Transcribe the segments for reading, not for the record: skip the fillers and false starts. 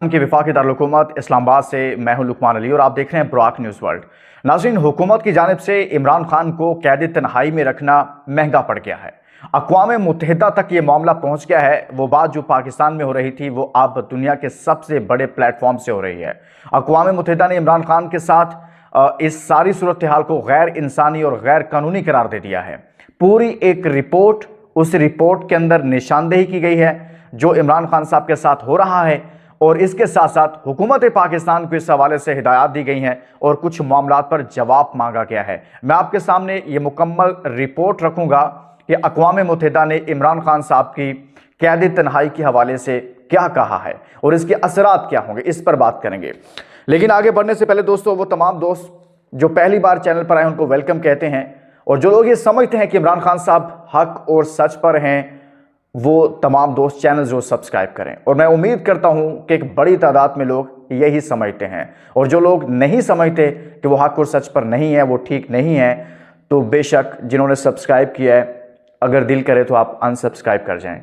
की वफाकी दारुल-हुकूमत इस्लामाबाद से मैं हूं लुकमान अली और आप देख रहे हैं बुराक न्यूज़ वर्ल्ड। नाज़रीन, हुकूमत की जानिब से इमरान खान को कैद तन्हाई में रखना महंगा पड़ गया है। अक़वाम मुत्तहिदा तक ये मामला पहुंच गया है। वो बात जो पाकिस्तान में हो रही थी वो अब दुनिया के सबसे बड़े प्लेटफॉर्म से हो रही है। अक़वाम मुत्तहिदा ने इमरान खान के साथ इस सारी सूरत हाल को गैर इंसानी और गैर कानूनी करार दे दिया है। पूरी एक रिपोर्ट, उस रिपोर्ट के अंदर निशानदेही की गई है जो इमरान खान साहब के साथ हो रहा है, और इसके साथ साथ हुकूमत पाकिस्तान को इस हवाले से हिदायत दी गई हैं और कुछ मामलात पर जवाब मांगा गया है। मैं आपके सामने ये मुकम्मल रिपोर्ट रखूंगा कि अक़वाम मुत्तहिदा ने इमरान खान साहब की कैद तन्हाई के हवाले से क्या कहा है और इसके असरात क्या होंगे, इस पर बात करेंगे। लेकिन आगे बढ़ने से पहले दोस्तों, वो तमाम दोस्त जो पहली बार चैनल पर आए उनको वेलकम कहते हैं, और जो लोग ये समझते हैं कि इमरान खान साहब हक और सच पर हैं, वो तमाम दोस्त चैनल जो सब्सक्राइब करें। और मैं उम्मीद करता हूं कि एक बड़ी तादाद में लोग यही समझते हैं, और जो लोग नहीं समझते कि वो हक और सच पर नहीं है, वो ठीक नहीं है, तो बेशक जिन्होंने सब्सक्राइब किया है, अगर दिल करे तो आप अनसब्सक्राइब कर जाएं।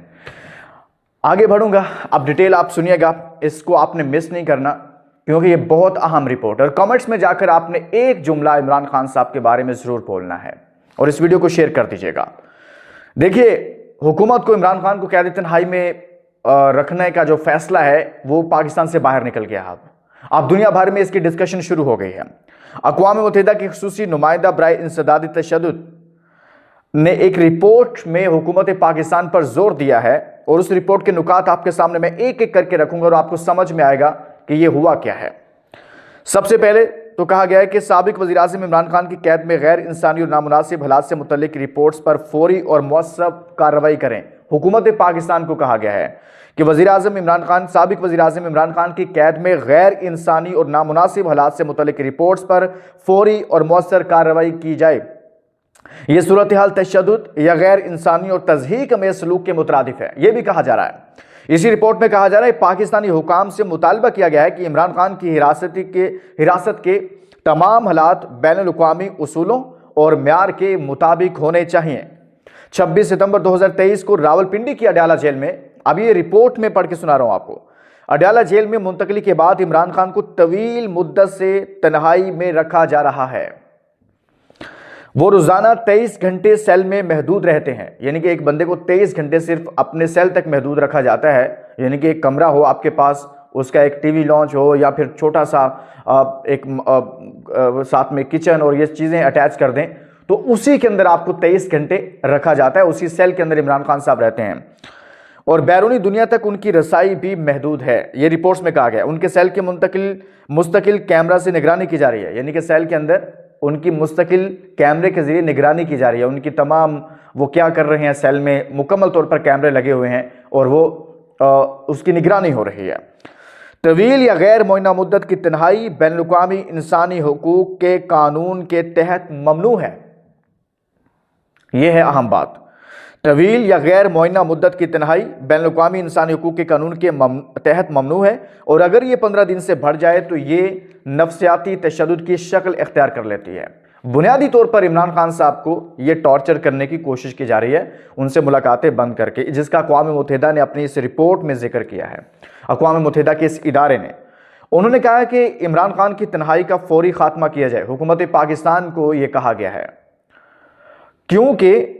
आगे बढ़ूंगा, अब डिटेल आप सुनिएगा, इसको आपने मिस नहीं करना क्योंकि ये बहुत अहम रिपोर्ट है। और कमेंट्स में जाकर आपने एक जुमला इमरान खान साहब के बारे में जरूर बोलना है और इस वीडियो को शेयर कर दीजिएगा। देखिए, हुकूमत को इमरान खान को कैद तन्हाई में रखने का जो फैसला है वो पाकिस्तान से बाहर निकल गया। अब दुनिया भर में इसकी डिस्कशन शुरू हो गई है। अक़वाम मुत्तहिदा की खुसूसी नुमाइंदा बराए इंसदाद तशद्दुद ने एक रिपोर्ट में हुकूमत पाकिस्तान पर जोर दिया है, और उस रिपोर्ट के नुकात आपके सामने मैं एक एक करके रखूंगा और आपको समझ में आएगा कि यह हुआ क्या है। सबसे पहले तो कहा गया है कि साबिक वज़ीर-ए-आज़म इमरान खान की कैद में गैर इंसानी और नामुनासिब हालात से मुतल्लिक रिपोर्ट्स पर फौरी और मौसर कार्रवाई करें। हुकूमत पाकिस्तान को कहा गया है कि साबिक वज़ीर-ए-आज़म इमरान खान की कैद में गैर इंसानी और नामुनासिब हालात से मुतल्लिक रिपोर्ट्स पर फौरी और मौसर कार्रवाई की जाए। यह सूरत हाल तशद्दुद या गैर इंसानी और तज़हीक में सलूक के मुतरादिफ है, यह भी कहा जा रहा है। इसी रिपोर्ट में कहा जा रहा है पाकिस्तानी हुकाम से मुतालबा किया गया है कि इमरान खान की हिरासत के तमाम हालात बैनुल-अक़वामी उसूलों और म्यार के मुताबिक होने चाहिए। 26 सितंबर 2023 को रावलपिंडी की अडयाला जेल में, अब ये रिपोर्ट में पढ़ के सुना रहा हूं आपको, अडयाला जेल में मुंतकली के बाद इमरान खान को तवील मुद्दत से तन्हाई में रखा जा रहा है। वो रोजाना 23 घंटे सेल में महदूद रहते हैं, यानी कि एक बंदे को 23 घंटे सिर्फ अपने सेल तक महदूद रखा जाता है। यानी कि एक कमरा हो आपके पास, उसका एक टीवी लॉन्च हो या फिर छोटा सा साथ में किचन और ये चीज़ें अटैच कर दें, तो उसी के अंदर आपको 23 घंटे रखा जाता है। उसी सेल के अंदर इमरान खान साहब रहते हैं और बैरूनी दुनिया तक उनकी रसाई भी महदूद है। ये रिपोर्ट्स में कहा गया। उनके सेल के मुस्तकिल कैमरा से निगरानी की जा रही है, यानी कि सेल के अंदर उनकी मुस्तकिल कैमरे के जरिए निगरानी की जा रही है। उनकी तमाम वो क्या कर रहे हैं, सेल में मुकम्मल तौर पर कैमरे लगे हुए हैं और वो उसकी निगरानी हो रही है। तवील या गैर मुअय्यना मुद्दत की तन्हाई बैनुल-अक़वामी इंसानी हुकूक के कानून के तहत ममनू है। यह है अहम बात। तवील या गैर मुअय्यना मुद्दत की तन्हाई बैनुल-अक़वामी इंसानी हुकूक के कानून के तहत ममनू है, और अगर ये 15 दिन से बढ़ जाए तो ये नफ्सियाती तशद्दुद की शक्ल इख्तियार कर लेती है। बुनियादी तौर पर इमरान खान साहब को ये टॉर्चर करने की कोशिश की जा रही है, उनसे मुलाकातें बंद करके, जिसका अक़वाम मुत्तहिदा ने अपनी इस रिपोर्ट में जिक्र किया है। अक़वाम मुत्तहिदा के इस इदारे ने, उन्होंने कहा है कि इमरान खान की तन्हाई का फौरी खात्मा किया जाए। हुकूमत पाकिस्तान को यह कहा गया है क्योंकि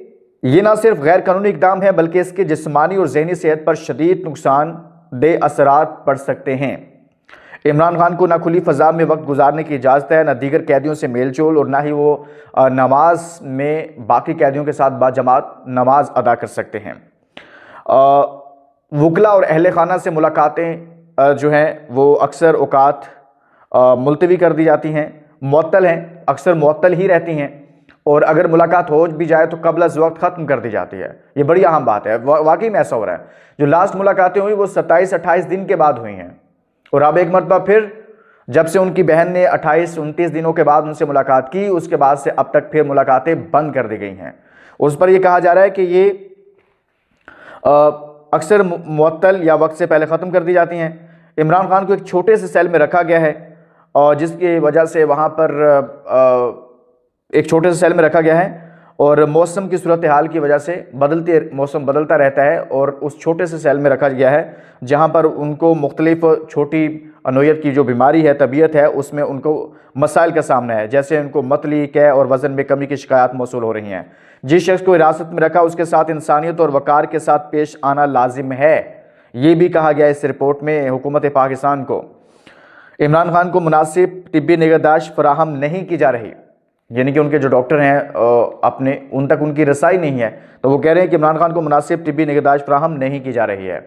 ये ना सिर्फ गैर कानूनी इक़दाम है बल्कि इसके जिस्मानी और ज़हनी सेहत पर शदीद नुकसानदेह असरात पड़ सकते हैं। इमरान खान को ना खुली फ़ज़ा में वक्त गुजारने की इजाज़त है, ना दीगर कैदियों से मेल जोल, और ना ही वो नमाज में बाकी कैदियों के साथ बाजमात नमाज अदा कर सकते हैं। वकला और अहले खाना से मुलाकातें जो हैं वो अक्सर औकात मुलतवी कर दी जाती हैं, मुअत्तल हैं, अक्सर मुअत्तल ही रहती हैं, और अगर मुलाकात हो भी जाए तो कबल अज़ वक्त ख़त्म कर दी जाती है। ये बड़ी अहम बात है। वाकई में ऐसा हो रहा है। जो लास्ट मुलाकातें हुई वो 27-28 दिन के बाद हुई हैं, और अब एक मरतबा फिर जब से उनकी बहन ने 28-29 दिनों के बाद उनसे मुलाकात की, उसके बाद से अब तक फिर मुलाकातें बंद कर दी गई हैं। उस पर यह कहा जा रहा है कि ये अक्सर मुअत्तल या वक्त से पहले ख़त्म कर दी जाती हैं। इमरान खान को एक छोटे से सेल में रखा गया है, और जिसकी वजह से वहाँ पर एक छोटे से सेल में रखा गया है, और मौसम की सूरत हाल की वजह से मौसम बदलता रहता है और उस छोटे से सेल में रखा गया है जहां पर उनको मुख्तलिफ छोटी नोयत की जो बीमारी है, तबीयत है, उसमें उनको मसाइल का सामना है, जैसे उनको मतली, कै और वज़न में कमी की शिकायत मौसूल हो रही हैं। जिस शख्स को हिरासत में रखा उसके साथ इंसानियत और वकार के साथ पेश आना लाजिम है, ये भी कहा गया इस रिपोर्ट में। हुकूमत पाकिस्तान को इमरान खान को मुनासिब तिब्बी निगहदाश्त फराहम नहीं की जा रही, यानी कि उनके जो डॉक्टर हैं अपने उन तक उनकी रसाई नहीं है, तो वो कह रहे हैं कि इमरान खान को मुनासिब तिब्बी निगहदाश्त फराहम नहीं की जा रही है।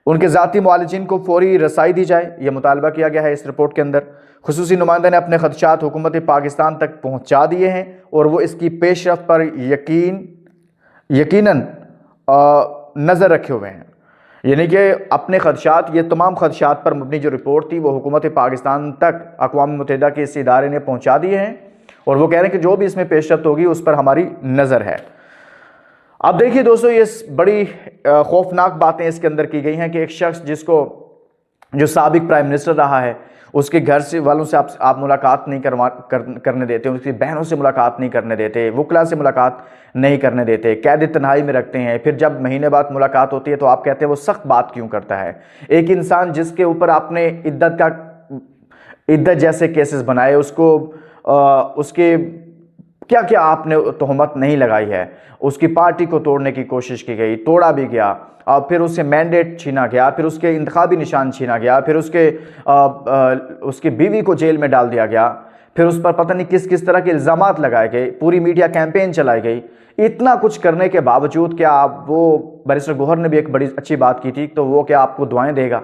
उनके ज़ाती मुआलिजीन को फौरी रसाई दी जाए, यह मुतालबा किया गया है इस रिपोर्ट के अंदर। खुसूसी नुमाइंदा ने अपने खदशात हुकूमत पाकिस्तान तक पहुँचा दिए हैं और वो इसकी पेशरफ पर यकीनन नज़र रखे हुए हैं, यानी कि अपने खदशात, ये तमाम खदशात पर मबनी जो रिपोर्ट थी वो हुकूमत पाकिस्तान तक अक़वाम मुत्तहिदा के इस इदारे ने पहुँचा दिए हैं और वो कह रहे हैं कि जो भी इसमें पेशरफ्त होगी उस पर हमारी नज़र है। अब देखिए दोस्तों, ये बड़ी खौफनाक बातें इसके अंदर की गई हैं कि एक शख्स जो साबिक प्राइम मिनिस्टर रहा है, उसके घर से वालों से आप मुलाकात नहीं करने देते, उसकी बहनों से मुलाकात नहीं करने देते, वकला से मुलाकात नहीं करने देते, कैद तन्हाई में रखते हैं। फिर जब महीने बाद मुलाकात होती है तो आप कहते हैं वो सख्त बात क्यों करता है। एक इंसान जिसके ऊपर आपने इद्दत जैसे केसेस बनाए, उसके क्या क्या आपने तोहमत नहीं लगाई है, उसकी पार्टी को तोड़ने की कोशिश की गई, तोड़ा भी गया, और फिर उससे मैंडेट छीना गया, फिर उसके इंतखाबी निशान छीना गया, फिर उसकी बीवी को जेल में डाल दिया गया, फिर उस पर पता नहीं किस किस तरह के इल्ज़ामात लगाए गए, पूरी मीडिया कैंपेन चलाई गई। इतना कुछ करने के बावजूद क्या वो बैरिस्टर गौहर ने भी एक बड़ी अच्छी बात की थी, तो वो क्या आपको दुआएं देगा?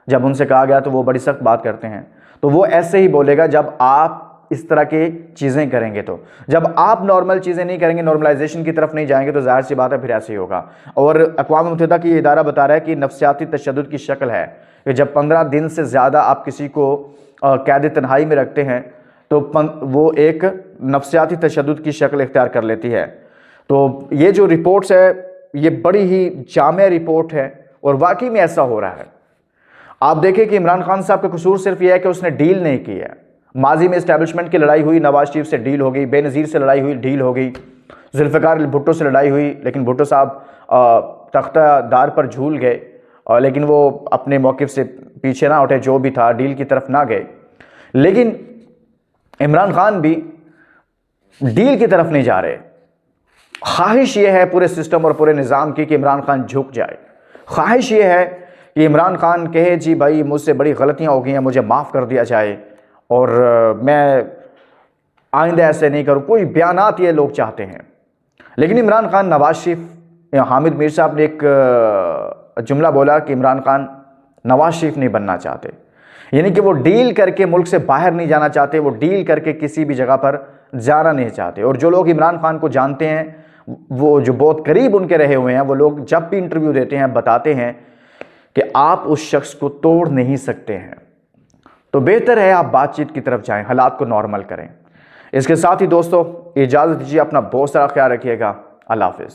जब उनसे कहा गया तो वो बड़ी सख्त बात करते हैं, तो वो ऐसे ही बोलेगा जब आप इस तरह की चीज़ें करेंगे। तो जब आप नॉर्मल चीज़ें नहीं करेंगे, नॉर्मलाइजेशन की तरफ नहीं जाएंगे, तो जाहिर सी बात है फिर ऐसे ही होगा। और अक़वाम मुत्तहिदा की इदारा बता रहा है कि नफ्सियाती तशद्दुद की शक्ल है कि जब 15 दिन से ज़्यादा आप किसी को कैद तन्हाई में रखते हैं तो वो एक नफ्सियाती तशद्दुद की शक्ल इख्तियार कर लेती है। तो ये जो रिपोर्ट्स है ये बड़ी ही जामे रिपोर्ट है और वाकई में ऐसा हो रहा है। आप देखें कि इमरान खान साहब का कसूर सिर्फ यह है कि उसने डील नहीं की है। माजी में इस्टेब्लिशमेंट की लड़ाई हुई, नवाज शरीफ से डील हो गई, बेनज़ीर से लड़ाई हुई, डील हो गई, जुल्फ़िकार भुट्टो से लड़ाई हुई, लेकिन भुट्टो साहब तख्ता दार पर झूल गए, लेकिन वो अपने मौक़िफ़ से पीछे ना उठे, जो भी था डील की तरफ ना गए। लेकिन इमरान खान भी डील की तरफ नहीं जा रहे। ख्वाहिश ये है पूरे सिस्टम और पूरे निज़ाम की कि इमरान खान झुक जाए। ख्वाहिश ये है कि इमरान खान कहे जी भाई मुझसे बड़ी गलतियाँ हो गई हैं, मुझे माफ़ कर दिया जाए और मैं आइंदा ऐसे नहीं करूँ। कोई बयानात ये लोग चाहते हैं। लेकिन इमरान खान, नवाज शरीफ, हामिद मीर साहब ने एक जुमला बोला कि इमरान खान नवाज शरीफ नहीं बनना चाहते, यानी कि वो डील करके मुल्क से बाहर नहीं जाना चाहते, वो डील करके किसी भी जगह पर जाना नहीं चाहते। और जो लोग इमरान खान को जानते हैं, वो जो बहुत करीब उनके रहे हुए हैं, वो लोग जब भी इंटरव्यू देते हैं बताते हैं कि आप उस शख्स को तोड़ नहीं सकते हैं। तो बेहतर है आप बातचीत की तरफ जाएं, हालात को नॉर्मल करें। इसके साथ ही दोस्तों इजाज़त दीजिए, अपना बहुत सारा ख्याल रखिएगा। अल्लाह हाफ़िज़।